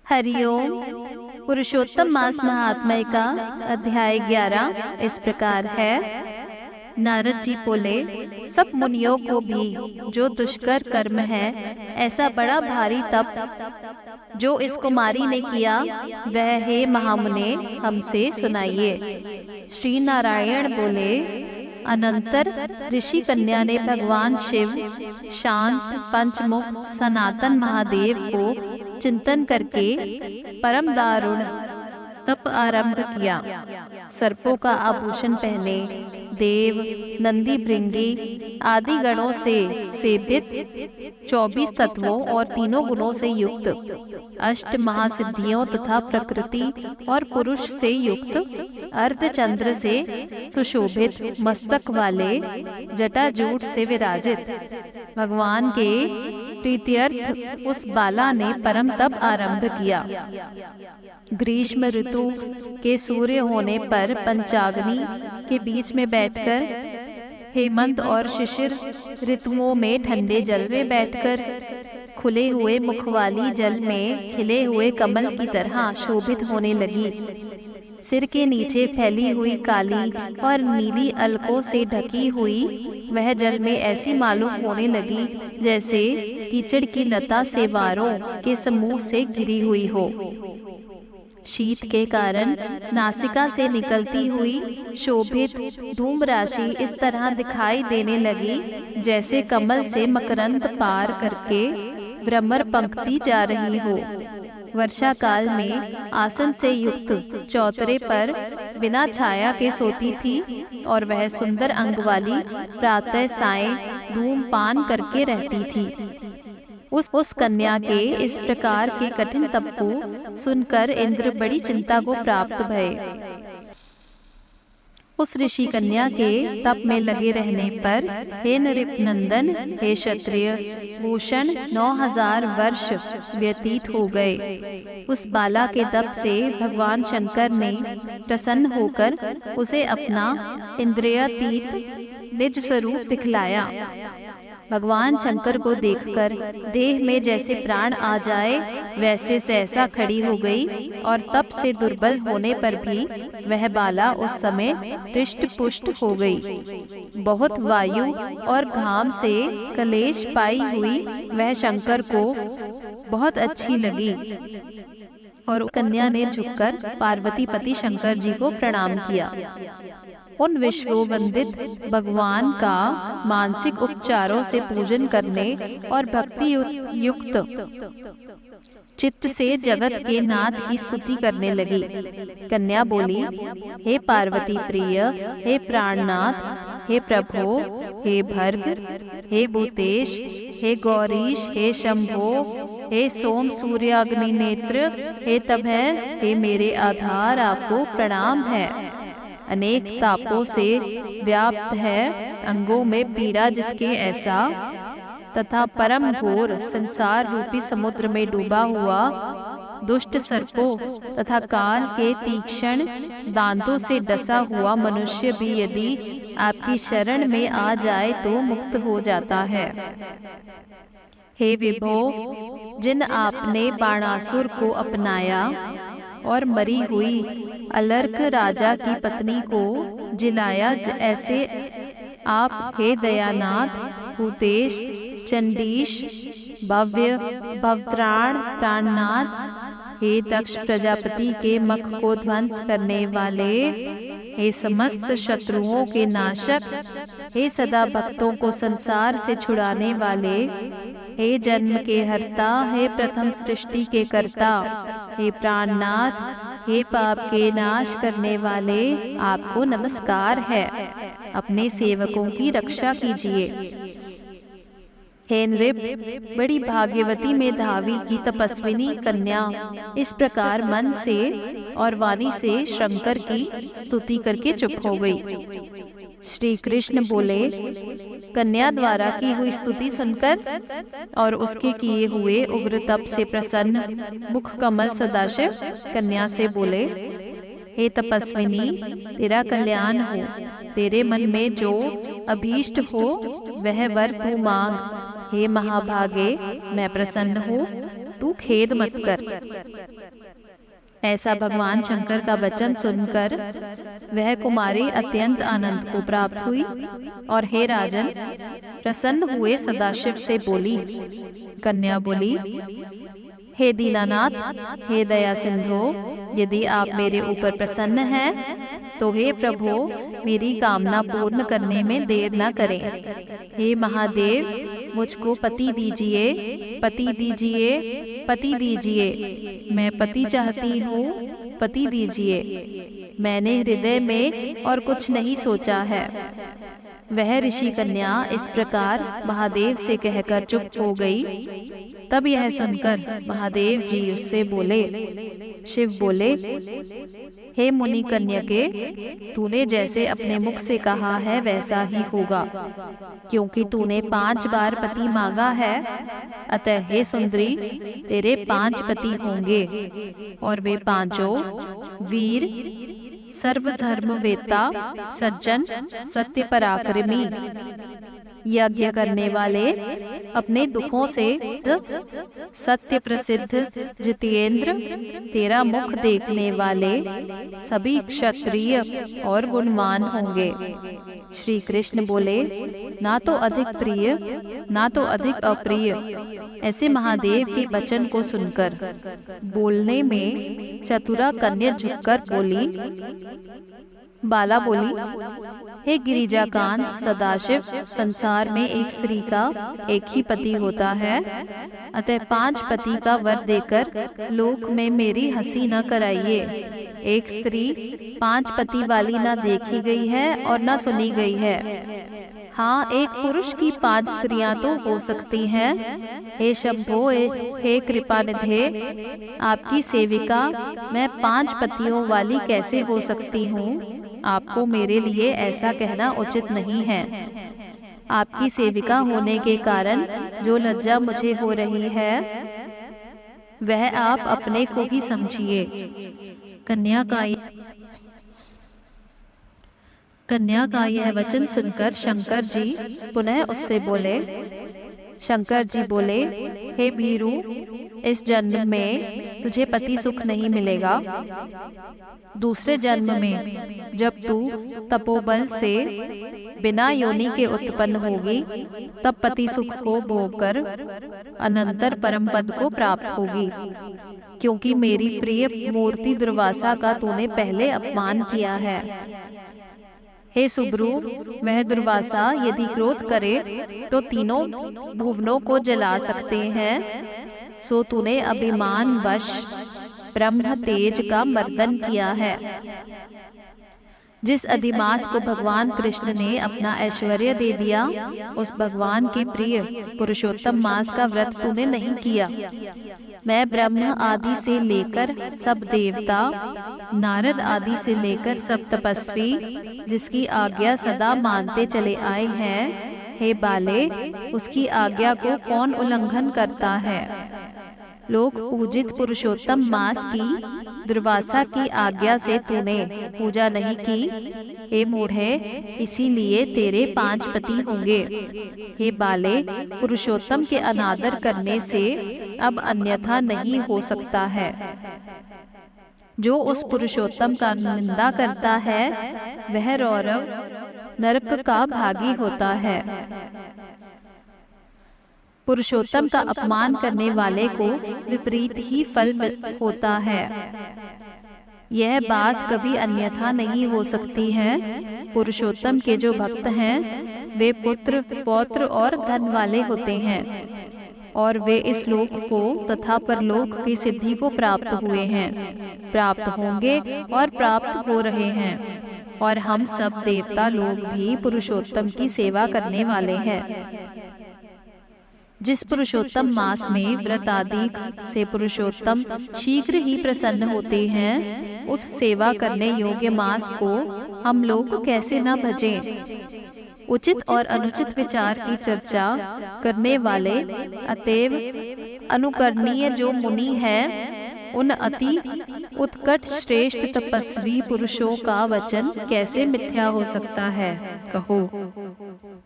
हरिओम। पुरुषोत्तम मास महात्म्य का अध्याय 11 इस प्रकार है। नारद जी बोले, सब मुनियों को भी जो दुष्कर कर्म है, ऐसा बड़ा भारी तप जो इस कुमारी ने किया, वह हे महामुने हमसे सुनाइए। श्री नारायण बोले, अनंतर ऋषि कन्या ने भगवान शिव, शांत पंचमुख सनातन महादेव को चिंतन करके परम दारुण तप आरंभ किया। सर्पों का आभूषण पहने, देव, नंदी, भृंगी आदि गणों से सेवित, 24 तत्वों और तीनों गुणों से युक्त, अष्ट महासिद्धियों तथा प्रकृति और पुरुष से युक्त, अर्धचंद्र से सुशोभित मस्तक वाले, जटाजूट से विराजित भगवान के प्रीत्यर्थ उस बाला ने परम तप आरंभ किया। ग्रीष्म ऋतु के सूर्य होने पर पंचाग्नि के बीच में बैठकर, हेमंत और शिशिर ऋतुओं में ठंडे जल में बैठकर, खुले हुए मुख वाली जल में खिले हुए कमल की तरह शोभित होने लगी। सिर के नीचे फैली हुई काली और नीली अलकों से ढकी हुई वह जल में ऐसी मालूम होने लगी जैसे कीचड़ की लता सेवारों के समूह से घिरी हुई हो। शीत के कारण नासिका से निकलती हुई शोभित धूम राशि इस तरह दिखाई देने लगी जैसे कमल से मकरंद पार करके भ्रमर पंक्ति जा रही हो। वर्षा काल में आसन से युक्त चौतरे पर बिना छाया के सोती थी और वह सुंदर अंग वाली प्रातः सायं धूमपान करके रहती थी। उस कन्या के इस प्रकार के कठिन तप को सुनकर इंद्र बड़ी चिंता को प्राप्त भये। उस ऋषि कन्या के तप में लगे रहने पर, हे नृप नंदन, हे क्षत्रिय भूषण, 9000 वर्ष व्यतीत हो गए। उस बाला के तप से भगवान शंकर ने प्रसन्न होकर उसे अपना इंद्रियातीत निज स्वरूप दिखलाया। भगवान शंकर को देखकर देह में जैसे प्राण आ जाए वैसे सहसा खड़ी हो गई और तप से दुर्बल होने पर भी वह बाला उस समय हृष्ट पुष्ट हो गई। बहुत वायु और घाम से कलेश पाई हुई वह शंकर को बहुत अच्छी लगी और कन्या ने झुककर पार्वती पति शंकर जी को प्रणाम किया। उन विश्ववंदित भगवान का मानसिक उपचारों से पूजन करने और भक्ति युक्त चित्त से जगत के नाथ की स्तुति करने लगी। कन्या बोली, हे पार्वती प्रिय, हे प्राणनाथ, हे प्रभो, हे भर्ग, हे भूतेश, हे गौरीश, हे शंभो, हे सोम सूर्याग्नि नेत्र, हे तभय, हे मेरे आधार, आपको प्रणाम है। अनेक तापों से व्याप्त है, अंगों में पीड़ा जिसके ऐसा, तथा परम घोर संसार रूपी समुद्र में डूबा हुआ, दुष्ट सर्पों तथा काल के तीक्ष्ण दांतों से डसा हुआ मनुष्य भी यदि आपकी शरण में आ जाए तो मुक्त हो जाता है। हे विभो, जिन आपने बाणासुर को अपनाया और मरी हुई अलर्क राजा की पत्नी को जिलाया, ऐसे आप हे दयानाथ, भूतेश, चंडीश, भव्य, भवत्राण, प्राणनाथ, हे दक्ष प्रजापति के मख को ध्वंस करने वाले, हे समस्त शत्रुओं के नाशक, हे सदा भक्तों को संसार से छुड़ाने वाले, हे जन्म के हर्ता, हे प्रथम सृष्टि के कर्ता, हे प्राणनाथ, हे पाप के नाश करने वाले, आपको नमस्कार है। अपने सेवकों की रक्षा कीजिए। हे नृप, बड़ी भाग्यवती में धावी की तपस्विनी कन्या इस प्रकार मन से और वाणी से शंकर की स्तुति करके चुप हो गई। श्री कृष्ण बोले, कन्या द्वारा की हुई स्तुति सुनकर और उसके किए हुए उग्र तप से प्रसन्न मुख कमल सदाशिव कन्या से बोले, हे तपस्विनी, तेरा कल्याण हो। तेरे मन में जो अभीष्ट हो वह वर तू मांग। हे महाभागे, मैं प्रसन्न हूँ, तू खेद मत कर। ऐसा भगवान शंकर का वचन सुनकर वह कुमारी अत्यंत आनंद को प्राप्त हुई और हे राजन, प्रसन्न हुए सदाशिव से बोली। कन्या बोली, हे दीनानाथ, हे दया सिंधु, यदि आप मेरे ऊपर प्रसन्न हैं तो हे प्रभु, मेरी कामना पूर्ण करने में देर न करें। हे महादेव, मुझको पति दीजिए, पति दीजिए, पति दीजिए। मैं पति चाहती हूँ, पति दीजिए। मैंने हृदय में और कुछ नहीं सोचा है। वह ऋषि कन्या इस प्रकार महादेव से कहकर चुप हो गई। तब यह सुनकर महादेव जी उससे बोले। शिव बोले, हे मुनि कन्यके, तूने जैसे अपने मुख से कहा है वैसा ही होगा, क्योंकि तूने 5 बार पति मांगा है। अतः हे सुंदरी, तेरे 5 पति होंगे और वे 5 वीर, सर्वधर्मवेत्ता, सज्जन, सत्य पराक्रमी, यज्ञ करने वाले, अपने दुखों से सत्य प्रसिद्ध, जितेंद्र, तेरा मुख देखने वाले, सभी क्षत्रिय और गुणवान होंगे। श्री कृष्ण बोले, ना तो अधिक प्रिय, ना तो अधिक अप्रिय। ऐसे महादेव के वचन को सुनकर बोलने में चतुरा कन्या झुककर बोली। बाला बोली, हे गिरिजाकांत सदाशिव, संसार में एक स्त्री का एक ही पति होता है। अतः 5 पति का वर देकर लोक में मेरी हंसी न कराइए। एक स्त्री 5 पति वाली न देखी गई है और न सुनी गई है। हाँ, एक पुरुष की 5 स्त्रियां तो हो सकती हैं। हे शंभो, हे कृपानिधे, आपकी सेविका मैं 5 पतियों वाली कैसे हो सकती हूँ? आपको मेरे लिए ऐसा कहना उचित नहीं है। आपकी सेविका होने के कारण जो लज्जा मुझे हो रही है वह आप अपने को ही समझिए। कन्या का यह वचन सुनकर शंकर जी पुनः उससे बोले। शंकर जी बोले, हे भीरू, इस जन्म में तुझे पति सुख नहीं मिलेगा। दूसरे जन्म में जब तू तपोबल से बिना योनि के उत्पन्न होगी, तब पति सुख को भोगकर अनंतर परम पद को प्राप्त होगी। क्योंकि मेरी प्रिय मूर्ति दुर्वासा का तूने पहले अपमान किया है। हे सुब्रू, वह दुर्वासा यदि क्रोध करे तो तीनों भुवनों को जला सकते हैं। सो तूने अभिमान वश ब्रह्म तेज का मर्दन किया है। जिस अधिमास को भगवान कृष्ण ने अपना ऐश्वर्य दे दिया, उस भगवान के प्रिय पुरुषोत्तम मास का व्रत तूने नहीं किया। मैं ब्रह्म आदि से लेकर सब देवता, नारद आदि से लेकर सब तपस्वी जिसकी आज्ञा सदा मानते चले आए हैं, हे बाले, उसकी आज्ञा को कौन उल्लंघन करता है? लोक पूजित पुरुषोत्तम मास की दुर्वासा की आज्ञा से तूने पूजा नहीं की। हे मूढ़े, इसीलिए तेरे 5 पति होंगे। हे बाले, पुरुषोत्तम के अनादर करने से अब अन्यथा नहीं हो सकता है। जो उस पुरुषोत्तम का निंदा करता है वह रौरव नरक का भागी होता है। पुरुषोत्तम का अपमान करने वाले को विपरीत ही फल होता है। यह बात कभी अन्यथा नहीं हो सकती है। पुरुषोत्तम के जो भक्त हैं वे पुत्र, पौत्र और धन वाले होते हैं और वे इस लोक को तथा परलोक की सिद्धि को प्राप्त हुए हैं, प्राप्त होंगे और प्राप्त हो रहे हैं। और हम सब देवता लोग भी पुरुषोत्तम की सेवा करने वाले हैं। जिस पुरुषोत्तम मास में व्रत आदि से पुरुषोत्तम शीघ्र ही प्रसन्न होते हैं, उस सेवा करने योग्य मास को हम लोग कैसे न भजें? उचित और अनुचित विचार की चर्चा करने वाले अतएव अनुकरणीय जो मुनि हैं, उन अति उत्कट श्रेष्ठ तपस्वी पुरुषों का वचन कैसे मिथ्या हो सकता है, कहो।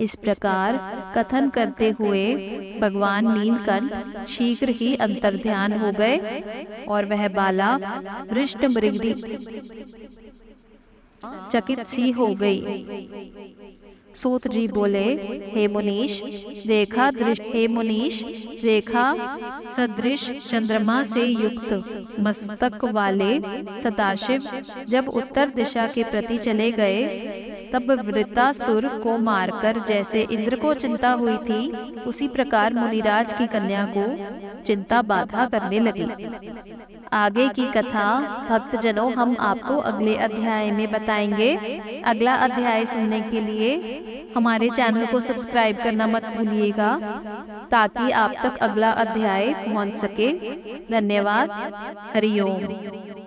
इस प्रकार कथन करते हुए भगवान नीलकंठ शीघ्र ही अंतर्ध्यान हो गए और वह बाला हृष्ट मृगी चकित सी हो गई। सूत जी बोले, हे मुनीश, रेखा सदृश चंद्रमा से युक्त मस्तक वाले सदाशिव जब उत्तर दिशा के प्रति चले गए, तब वृत्तासुर को मारकर जैसे इंद्र को चिंता हुई थी, उसी प्रकार मुनिराज की कन्या को चिंता बाधा करने लगी। आगे की कथा भक्तजनों हम आपको अगले अध्याय में बताएंगे। अगला अध्याय सुनने के लिए हमारे चैनल को सब्सक्राइब करना मत भूलिएगा, ताकि आप तक अगला अध्याय पहुंच सके। धन्यवाद। हरि ओम।